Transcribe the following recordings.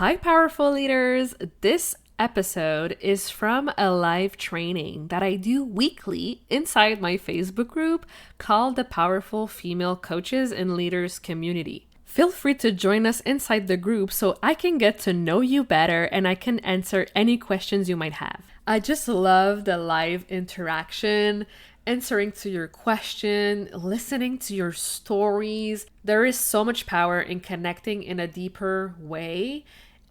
Hi, powerful leaders. This episode is from a live training that I do weekly inside my Facebook group called the Powerful Female Coaches and Leaders Community. Feel free to join us inside the group so I can get to know you better and I can answer any questions you might have. I just love the live interaction, answering to your question, listening to your stories. There is so much power in connecting in a deeper way,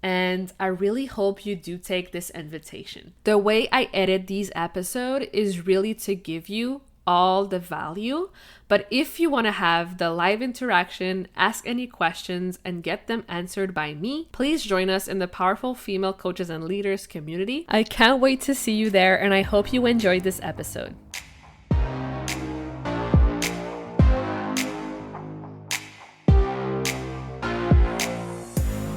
and I really hope you do take this invitation. The way I edit these episodes is really to give you all the value, but if you want to have the live interaction, ask any questions, and get them answered by me, please join us in the Powerful Female Coaches and Leaders community. I can't wait to see you there, and I hope you enjoyed this episode.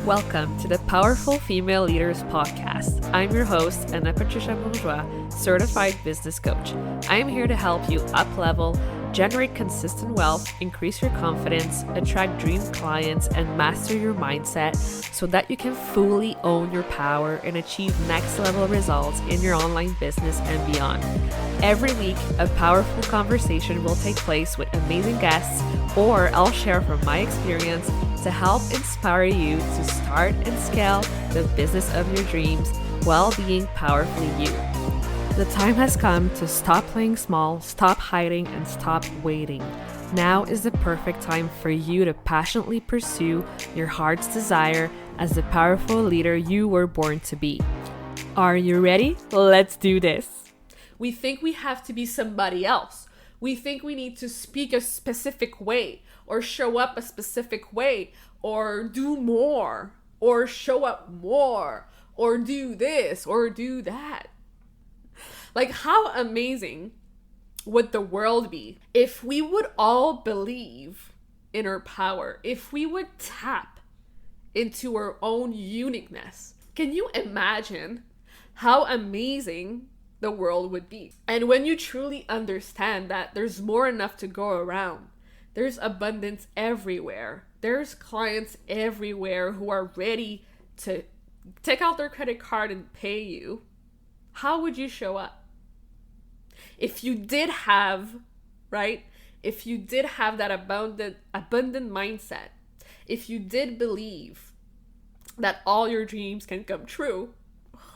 Welcome to the Powerful Female Leaders Podcast. I'm your host, Anna Patricia Bourgeois, certified business coach. I am here to help you up-level, generate consistent wealth, increase your confidence, attract dream clients, and master your mindset so that you can fully own your power and achieve next-level results in your online business and beyond. Every week, a powerful conversation will take place with amazing guests, or I'll share from my experience to help inspire you to start and scale the business of your dreams while being powerfully you. The time has come to stop playing small, stop hiding, and stop waiting. Now is the perfect time for you to passionately pursue your heart's desire as the powerful leader you were born to be. Are you ready? Let's do this. We think we have to be somebody else. We think we need to speak a specific way, or show up a specific way, or do more, or show up more, or do this, or do that. Like, how amazing would the world be if we would all believe in our power, if we would tap into our own uniqueness? Can you imagine how amazing the world would be? And when you truly understand that there's more than enough to go around, there's abundance everywhere, there's clients everywhere who are ready to take out their credit card and pay you, how would you show up? If you did have, right? If you did have that abundant mindset, if you did believe that all your dreams can come true,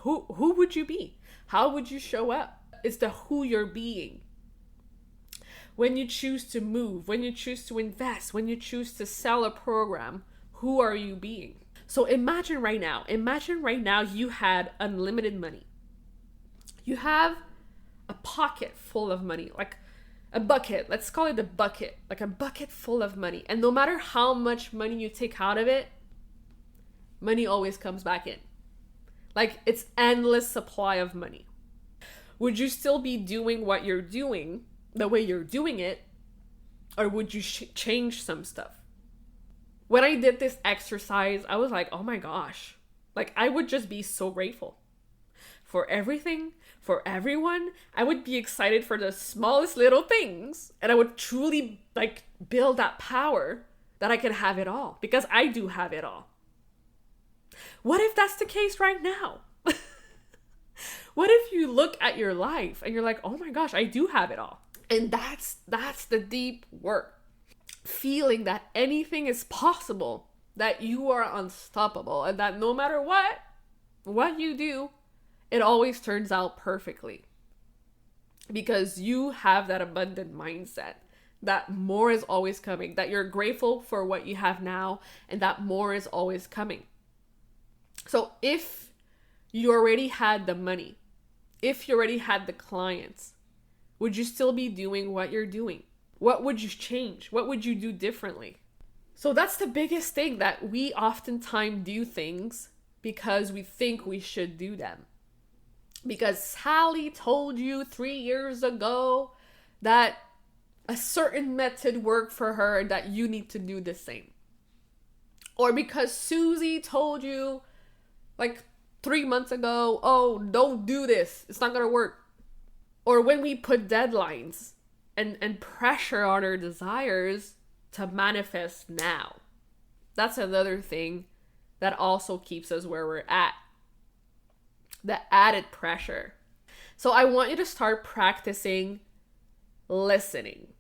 who would you be? How would you show up? It's the who you're being. When you choose to move, when you choose to invest, when you choose to sell a program, who are you being? So imagine right now you had unlimited money. You have a pocket full of money, like a bucket. Let's call it a bucket, like a bucket full of money. And no matter how much money you take out of it, money always comes back in. Like, it's endless supply of money. Would you still be doing what you're doing the way you're doing it, or would you change some stuff? When I did this exercise, I was like, oh my gosh, like, I would just be so grateful for everything, for everyone. I would be excited for the smallest little things, and I would truly like build that power that I can have it all, because I do have it all. What if that's the case right now? What if you look at your life and you're like, oh my gosh, I do have it all? And that's the deep work. Feeling that anything is possible, that you are unstoppable, and that no matter what you do, it always turns out perfectly. Because you have that abundant mindset, that more is always coming, that you're grateful for what you have now, and that more is always coming. So if you already had the money, if you already had the clients, would you still be doing what you're doing? What would you change? What would you do differently? So that's the biggest thing, that we oftentimes do things because we think we should do them. Because Sally told you 3 years ago that a certain method worked for her and that you need to do the same. Or because Susie told you like 3 months ago, oh, don't do this, it's not gonna work. Or when we put deadlines and pressure on our desires to manifest now. That's another thing that also keeps us where we're at. The added pressure. So I want you to start practicing listening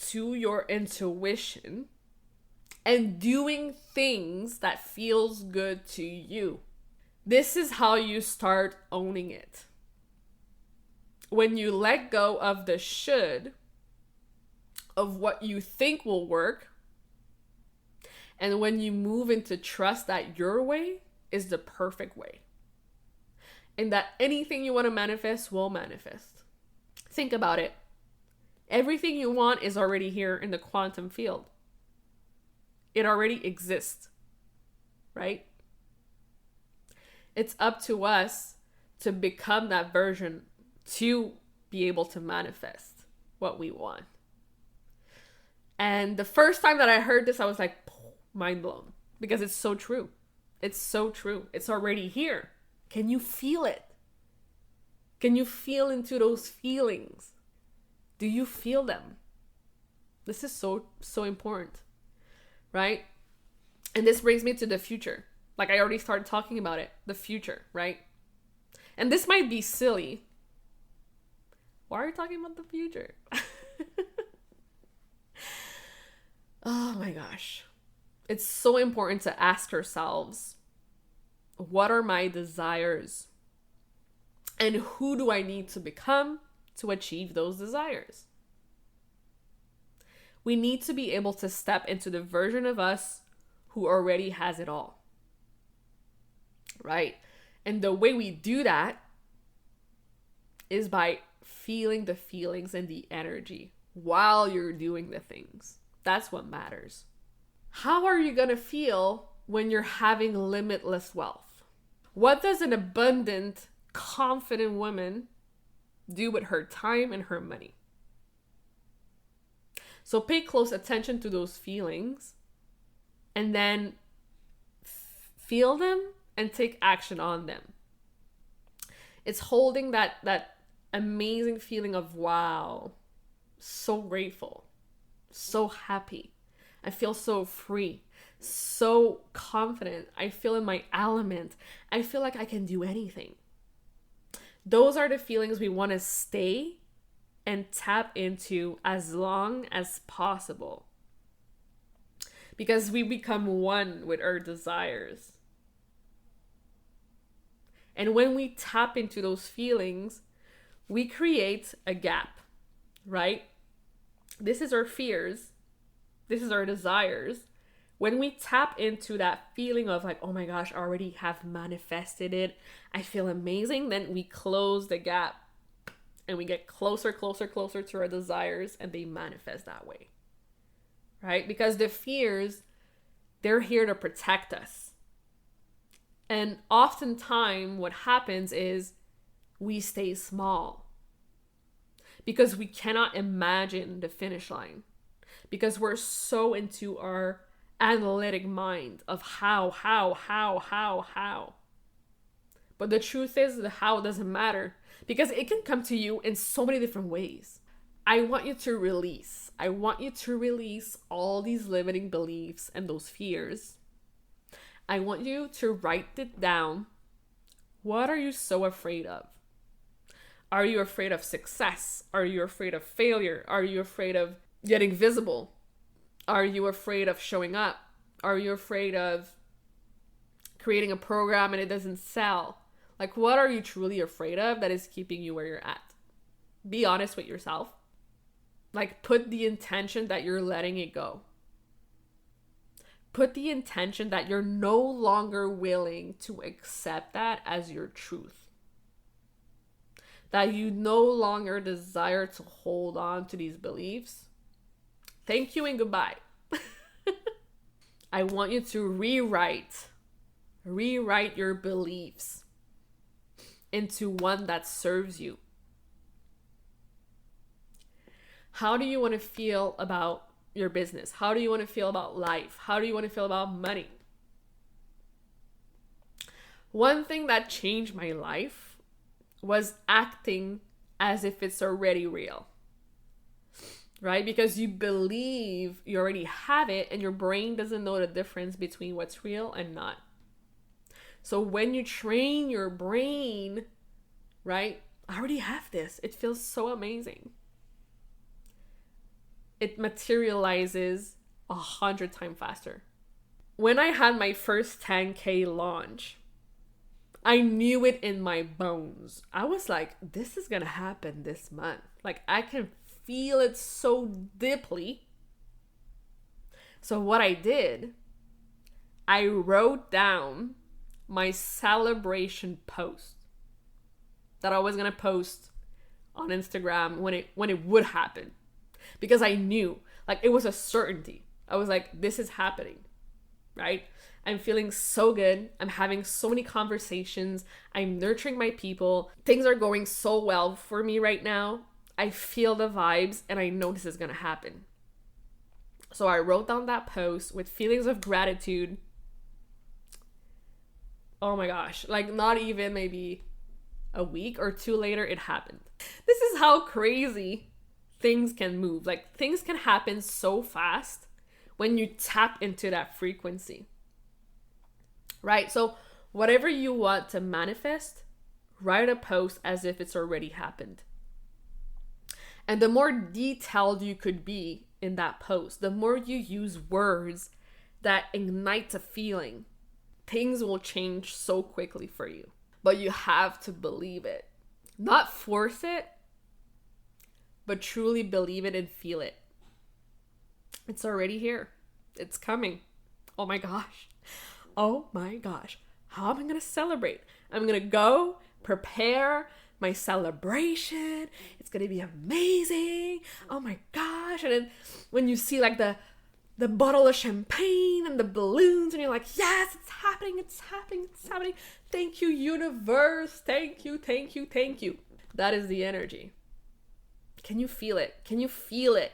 to your intuition and doing things that feels good to you. This is how you start owning it. When you let go of the should, of what you think will work, and when you move into trust that your way is the perfect way, and that anything you want to manifest will manifest. Think about it. Everything you want is already here in the quantum field. It already exists, right? It's up to us to become that version to be able to manifest what we want. And the first time that I heard this, I was like, mind blown, because it's so true. It's so true. It's already here. Can you feel it? Can you feel into those feelings? Do you feel them? This is so important, right? And this brings me to the future. Like I already started talking about it, the future, right? And this might be silly. Why are you talking about the future? Oh my gosh. It's so important to ask ourselves, what are my desires? And who do I need to become to achieve those desires? We need to be able to step into the version of us who already has it all. Right? And the way we do that is by feeling the feelings and the energy while you're doing the things. That's what matters. How are you going to feel when you're having limitless wealth? What does an abundant, confident woman do with her time and her money? So pay close attention to those feelings and then feel them and take action on them. It's holding that amazing feeling of, wow, so grateful, so happy. I feel so free, so confident. I feel in my element. I feel like I can do anything. Those are the feelings we want to stay and tap into as long as possible. Because we become one with our desires. And when we tap into those feelings, we create a gap, right? This is our fears. This is our desires. When we tap into that feeling of like, oh my gosh, I already have manifested it, I feel amazing, then we close the gap and we get closer to our desires, and they manifest that way, right? Because the fears, they're here to protect us. And oftentimes what happens is we stay small because we cannot imagine the finish line, because we're so into our analytic mind of how. But the truth is the how doesn't matter, because it can come to you in so many different ways. I want you to release. I want you to release all these limiting beliefs and those fears. I want you to write it down. What are you so afraid of? Are you afraid of success? Are you afraid of failure? Are you afraid of getting visible? Are you afraid of showing up? Are you afraid of creating a program and it doesn't sell? Like, what are you truly afraid of that is keeping you where you're at? Be honest with yourself. Like, put the intention that you're letting it go. Put the intention that you're no longer willing to accept that as your truth. That you no longer desire to hold on to these beliefs. Thank you and goodbye. I want you to rewrite your beliefs into one that serves you. How do you want to feel about your business? How do you want to feel about life? How do you want to feel about money? One thing that changed my life was acting as if it's already real. right? Because you believe you already have it and your brain doesn't know the difference between what's real and not. So when you train your brain, right? I already have this. It feels so amazing. It materializes 100 times faster. When I had my first 10K launch, I knew it in my bones. I was like, this is gonna happen this month. Like, I can feel it so deeply. So what I did, I wrote down my celebration post that I was gonna post on Instagram when it would happen. Because I knew, like, it was a certainty. I was like, this is happening, right? I'm feeling so good. I'm having so many conversations. I'm nurturing my people. Things are going so well for me right now. I feel the vibes and I know this is gonna happen. So I wrote down that post with feelings of gratitude. Oh my gosh, like not even maybe a week or two later, it happened. This is how crazy things can move. Like, things can happen so fast when you tap into that frequency, right? So whatever you want to manifest, write a post as if it's already happened. And the more detailed you could be in that post, the more you use words that ignite a feeling, things will change so quickly for you. But you have to believe it. Not force it, but truly believe it and feel it. It's already here. It's coming. Oh my gosh. Oh my gosh. How am I going to celebrate? I'm going to go prepare my celebration. It's going to be amazing. Oh my gosh. And then when you see like the bottle of champagne and the balloons and you're like, yes, it's happening. It's happening. It's happening. Thank you, universe. Thank you. Thank you. Thank you. That is the energy. Can you feel it? Can you feel it?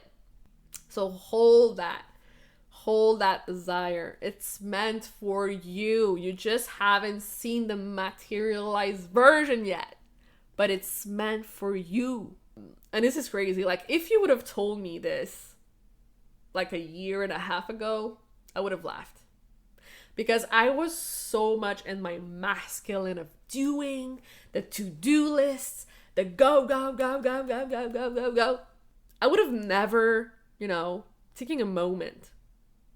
So hold that desire. It's meant for you. You just haven't seen the materialized version yet, but it's meant for you. And this is crazy. Like, if you would have told me this like a year and a half ago, I would have laughed, because I was so much in my masculine of doing, the to-do lists, the go. I would have never, taking a moment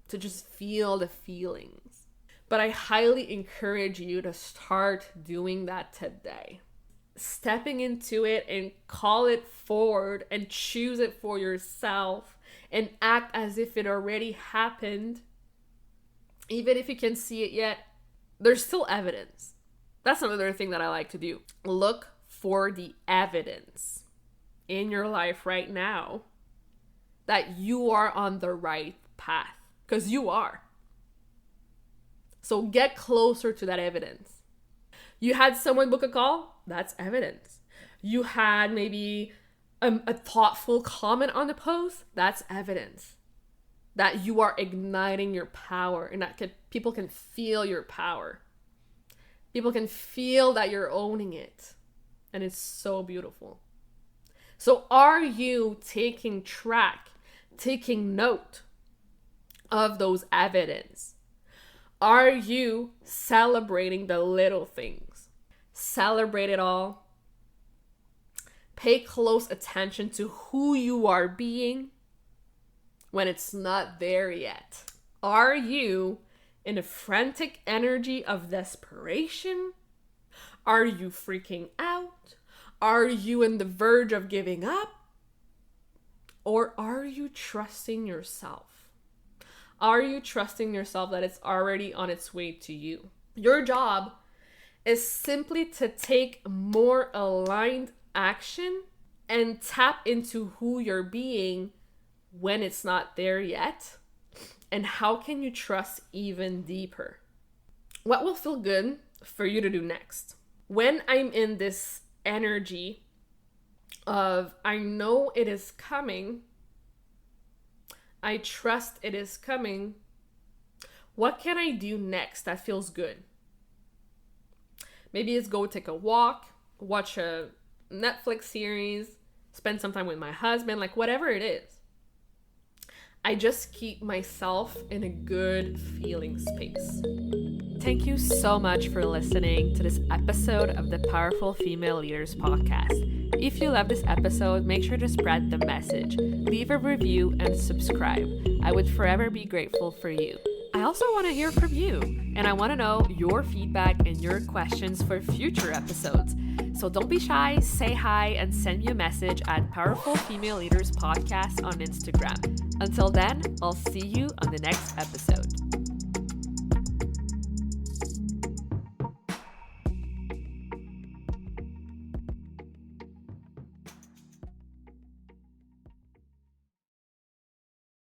to just feel the feelings. But I highly encourage you to start doing that today. Stepping into it and call it forward and choose it for yourself and act as if it already happened. Even if you can't see it yet, there's still evidence. That's another thing that I like to do. Look for the evidence in your life right now that you are on the right path, because you are. So get closer to that evidence. You had someone book a call? That's evidence. You had maybe a thoughtful comment on the post? That's evidence that you are igniting your power and that people can feel your power. People can feel that you're owning it. And it's so beautiful. So are you taking track, taking note of those evidence? Are you celebrating the little things? Celebrate it all. Pay close attention to who you are being when it's not there yet. Are you in a frantic energy of desperation? Are you freaking out? Are you in the verge of giving up? Or are you trusting yourself? Are you trusting yourself that it's already on its way to you? Your job is simply to take more aligned action and tap into who you're being when it's not there yet. And how can you trust even deeper? What will feel good for you to do next? When I'm in this energy of, I know it is coming, I trust it is coming, what can I do next that feels good? Maybe it's go take a walk, watch a Netflix series, spend some time with my husband, like whatever it is. I just keep myself in a good feeling space. Thank you so much for listening to this episode of the Powerful Female Leaders podcast. If you love this episode, make sure to spread the message, leave a review, and subscribe. I would forever be grateful for you. I also want to hear from you, and I want to know your feedback and your questions for future episodes. So don't be shy, say hi, and send me a message at Powerful Female Leaders Podcast on Instagram. Until then, I'll see you on the next episode.